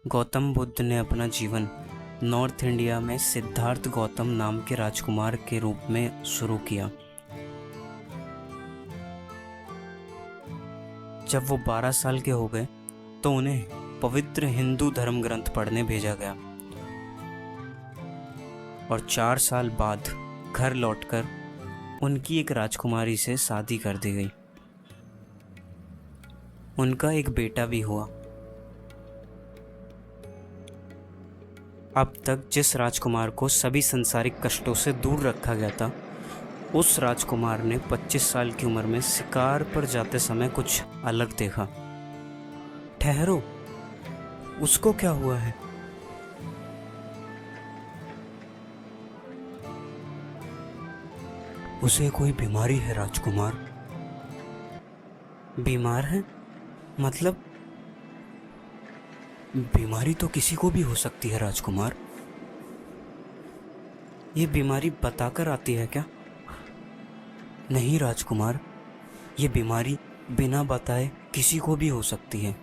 गौतम बुद्ध ने अपना जीवन नॉर्थ इंडिया में सिद्धार्थ गौतम नाम के राजकुमार के रूप में शुरू किया। जब वो 12 साल के हो गए तो उन्हें पवित्र हिंदू धर्म ग्रंथ पढ़ने भेजा गया और 4 साल बाद घर लौटकर उनकी एक राजकुमारी से शादी कर दी गई। उनका एक बेटा भी हुआ। अब तक जिस राजकुमार को सभी सांसारिक कष्टों से दूर रखा गया था, उस राजकुमार ने 25 साल की उम्र में शिकार पर जाते समय कुछ अलग देखा। ठहरो, उसको क्या हुआ है? उसे कोई बीमारी है राजकुमार। बीमार है? मतलब बीमारी तो किसी को भी हो सकती है राजकुमार। ये बीमारी बताकर आती है क्या? नहीं राजकुमार, ये बीमारी बिना बताए किसी को भी हो सकती है।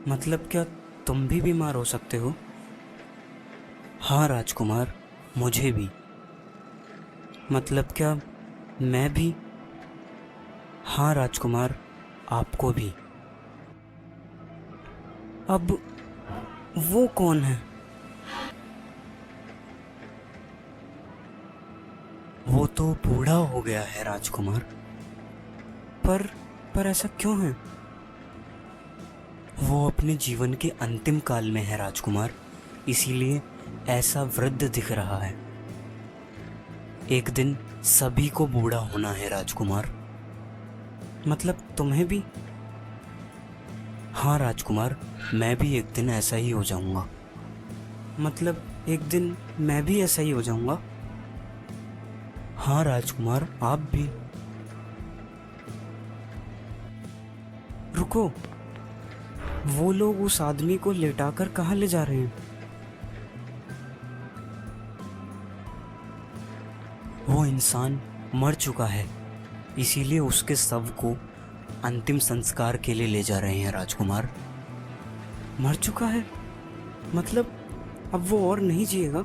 मतलब क्या तुम भी बीमार हो सकते हो? हाँ राजकुमार, मुझे भी। मतलब क्या मैं भी? हाँ राजकुमार, आपको भी। अब वो कौन है? वो तो बूढ़ा हो गया है राजकुमार। पर ऐसा क्यों है? वो अपने जीवन के अंतिम काल में है राजकुमार, इसीलिए ऐसा वृद्ध दिख रहा है। एक दिन सभी को बूढ़ा होना है राजकुमार। मतलब तुम्हें भी? हाँ राजकुमार, मैं भी एक दिन ऐसा ही हो जाऊंगा। मतलब एक दिन मैं भी ऐसा ही हो जाऊंगा? हाँ राजकुमार, आप भी। रुको, वो लोग उस आदमी को लेटाकर कहाँ ले जा रहे हैं? वो इंसान मर चुका है, इसीलिए उसके शव को अंतिम संस्कार के लिए ले जा रहे हैं राजकुमार। मर चुका है? मतलब अब वो और नहीं जिएगा?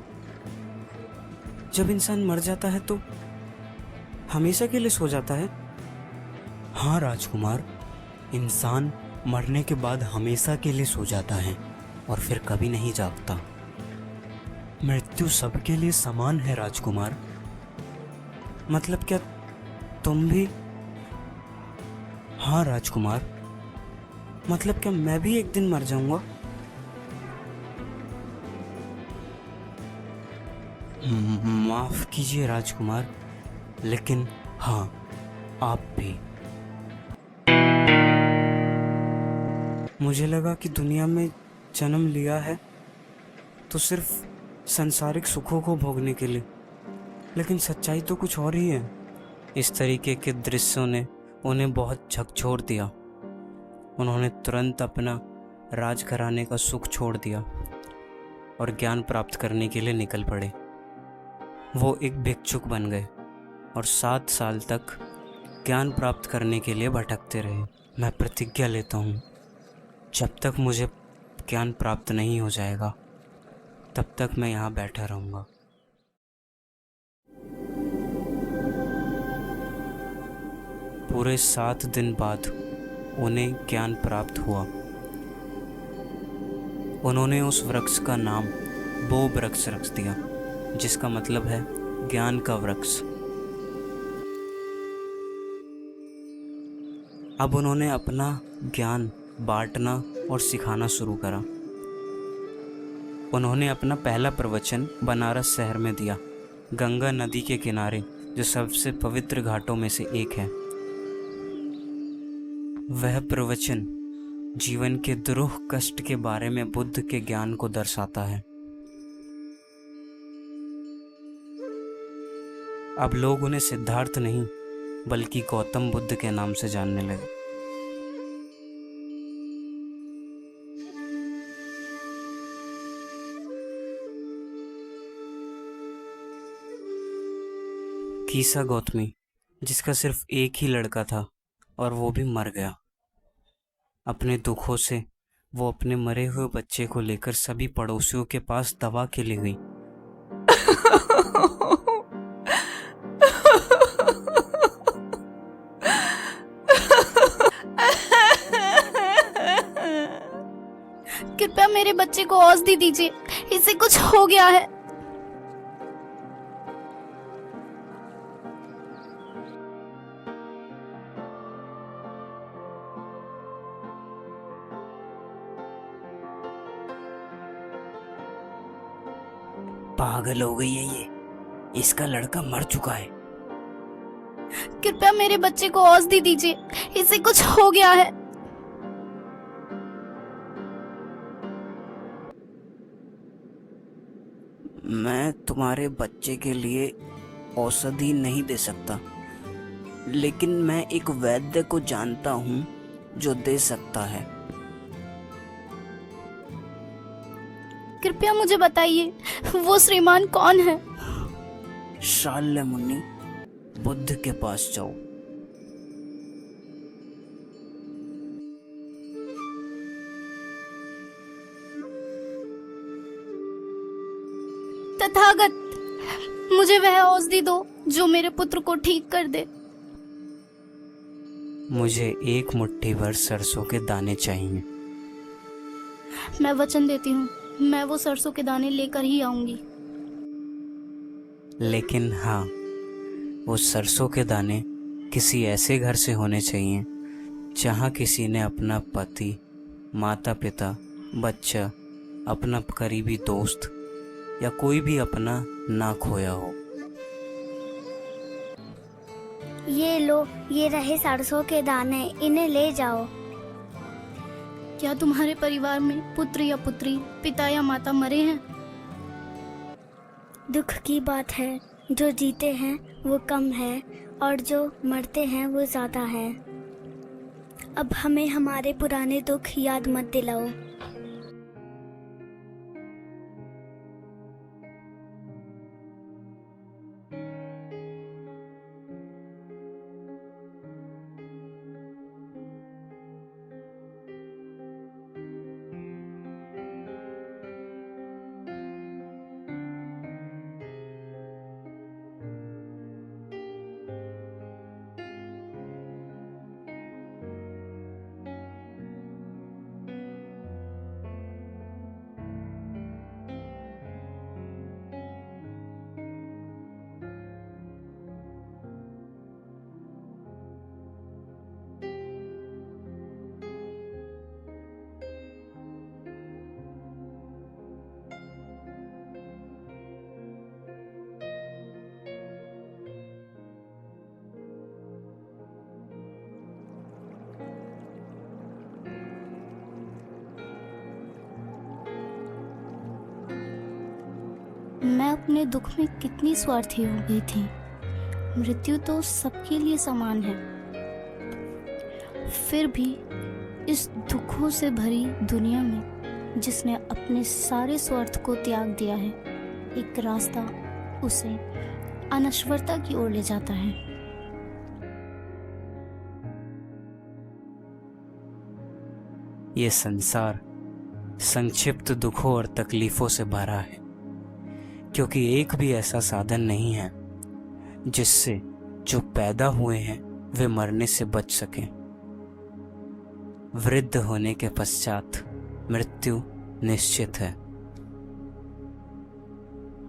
जब इंसान मर जाता है तो हमेशा के लिए सो जाता है? हाँ राजकुमार, इंसान मरने के बाद हमेशा के लिए सो जाता है और फिर कभी नहीं जागता। मृत्यु सबके लिए समान है राजकुमार। मतलब क्या तुम भी? हाँ राजकुमार, मतलब क्या मैं भी एक दिन मर जाऊंगा? माफ कीजिए राजकुमार, लेकिन हाँ, आप भी। मुझे लगा कि दुनिया में जन्म लिया है तो सिर्फ सांसारिक सुखों को भोगने के लिए, लेकिन सच्चाई तो कुछ और ही है। इस तरीके के दृश्यों ने उन्हें बहुत झकझोर दिया। उन्होंने तुरंत अपना राजघराने का सुख छोड़ दिया और ज्ञान प्राप्त करने के लिए निकल पड़े। वो एक भिक्षुक बन गए और 7 साल तक ज्ञान प्राप्त करने के लिए भटकते रहे। मैं प्रतिज्ञा लेता हूँ, जब तक मुझे ज्ञान प्राप्त नहीं हो जाएगा तब तक मैं यहाँ बैठा रहूँगा। पूरे 7 दिन बाद उन्हें ज्ञान प्राप्त हुआ। उन्होंने उस वृक्ष का नाम बो वृक्ष रख दिया, जिसका मतलब है ज्ञान का वृक्ष। अब उन्होंने अपना ज्ञान बांटना और सिखाना शुरू करा। उन्होंने अपना पहला प्रवचन बनारस शहर में दिया, गंगा नदी के किनारे, जो सबसे पवित्र घाटों में से एक है। वह प्रवचन जीवन के दुरूह कष्ट के बारे में बुद्ध के ज्ञान को दर्शाता है। अब लोग उन्हें सिद्धार्थ नहीं बल्कि गौतम बुद्ध के नाम से जानने लगे। कीसा गौतमी, जिसका सिर्फ एक ही लड़का था और वो भी मर गया। अपने दुखों से वो अपने मरे हुए बच्चे को लेकर सभी पड़ोसियों के पास दवा के लिए गई। कृपया मेरे बच्चे को औषधि दीजिए, इसे कुछ हो गया है। पागल हो गई है ये, इसका लड़का मर चुका है। कृपया मेरे बच्चे को औषधि दीजिए, इसे कुछ हो गया है। मैं तुम्हारे बच्चे के लिए औषधि नहीं दे सकता, लेकिन मैं एक वैद्य को जानता हूँ जो दे सकता है। कृपया मुझे बताइए, वो श्रीमान कौन है? शाल्य मुनि, बुद्ध के पास जाओ। तथागत, मुझे वह औषधि दो जो मेरे पुत्र को ठीक कर दे। मुझे एक मुट्ठी भर सरसों के दाने चाहिए। मैं वचन देती हूँ, मैं वो सरसों के दाने लेकर ही आऊंगी। लेकिन हाँ, वो सरसों के दाने किसी ऐसे घर से होने चाहिए जहाँ किसी ने अपना पति, माता पिता, बच्चा, अपना करीबी दोस्त या कोई भी अपना ना खोया हो। ये लो, ये रहे सरसों के दाने, इन्हें ले जाओ। क्या तुम्हारे परिवार में पुत्र या पुत्री, पिता या माता मरे हैं? दुख की बात है, जो जीते हैं वो कम है और जो मरते हैं वो ज्यादा है। अब हमें हमारे पुराने दुख याद मत दिलाओ। मैं अपने दुख में कितनी स्वार्थी हो गई थी। मृत्यु तो सबके लिए समान है, फिर भी इस दुखों से भरी दुनिया में जिसने अपने सारे स्वार्थ को त्याग दिया है, एक रास्ता उसे अनश्वरता की ओर ले जाता है। ये संसार संक्षिप्त दुखों और तकलीफों से भरा है, क्योंकि एक भी ऐसा साधन नहीं है जिससे जो पैदा हुए हैं वे मरने से बच सकें। वृद्ध होने के पश्चात मृत्यु निश्चित है।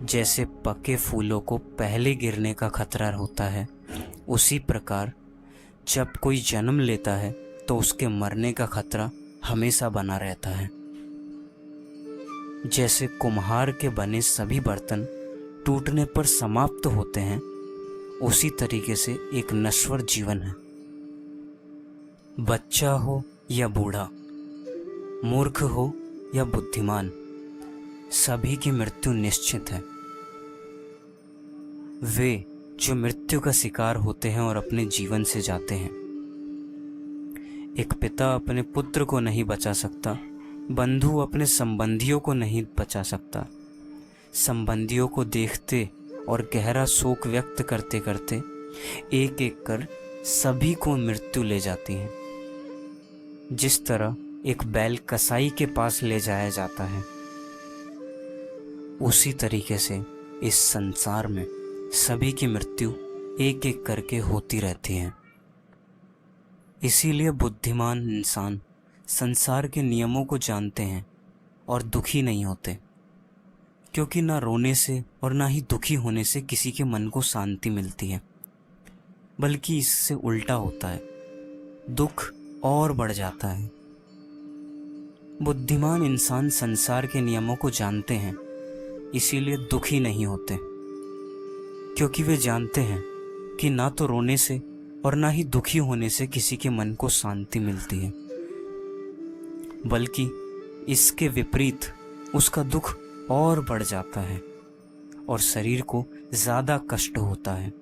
जैसे पके फूलों को पहले गिरने का खतरा होता है, उसी प्रकार जब कोई जन्म लेता है तो उसके मरने का खतरा हमेशा बना रहता है। जैसे कुम्हार के बने सभी बर्तन टूटने पर समाप्त होते हैं, उसी तरीके से एक नश्वर जीवन है। बच्चा हो या बूढ़ा, मूर्ख हो या बुद्धिमान, सभी की मृत्यु निश्चित है। वे जो मृत्यु का शिकार होते हैं और अपने जीवन से जाते हैं। एक पिता अपने पुत्र को नहीं बचा सकता, बंधु अपने संबंधियों को नहीं बचा सकता। संबंधियों को देखते और गहरा शोक व्यक्त करते करते एक एक कर सभी को मृत्यु ले जाती है। जिस तरह एक बैल कसाई के पास ले जाया जाता है, उसी तरीके से इस संसार में सभी की मृत्यु एक एक करके होती रहती है। इसीलिए बुद्धिमान इंसान संसार के नियमों को जानते हैं और दुखी नहीं होते, क्योंकि ना रोने से और ना ही दुखी होने से किसी के मन को शांति मिलती है, बल्कि इससे उल्टा होता है, दुख और बढ़ जाता है। बुद्धिमान इंसान संसार के नियमों को जानते हैं, इसीलिए दुखी नहीं होते, क्योंकि वे जानते हैं कि ना तो रोने से और ना ही दुखी होने से किसी के मन को शांति मिलती है, बल्कि इसके विपरीत उसका दुख और बढ़ जाता है और शरीर को ज़्यादा कष्ट होता है।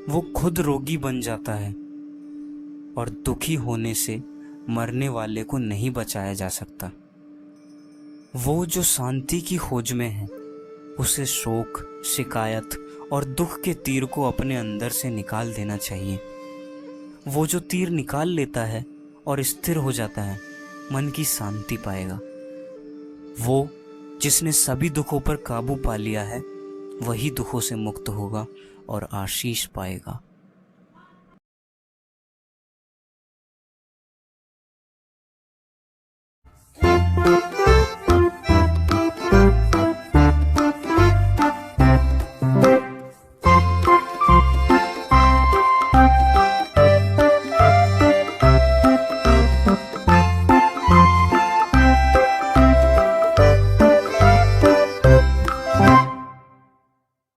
वो खुद रोगी बन जाता है और दुखी होने से मरने वाले को नहीं बचाया जा सकता। वो जो शांति की खोज में है, उसे शोक, शिकायत और दुख के तीर को अपने अंदर से निकाल देना चाहिए। वो जो तीर निकाल लेता है और स्थिर हो जाता है, मन की शांति पाएगा। वो जिसने सभी दुखों पर काबू पा लिया है, वही दुखों से मुक्त होगा और आशीष पाएगा।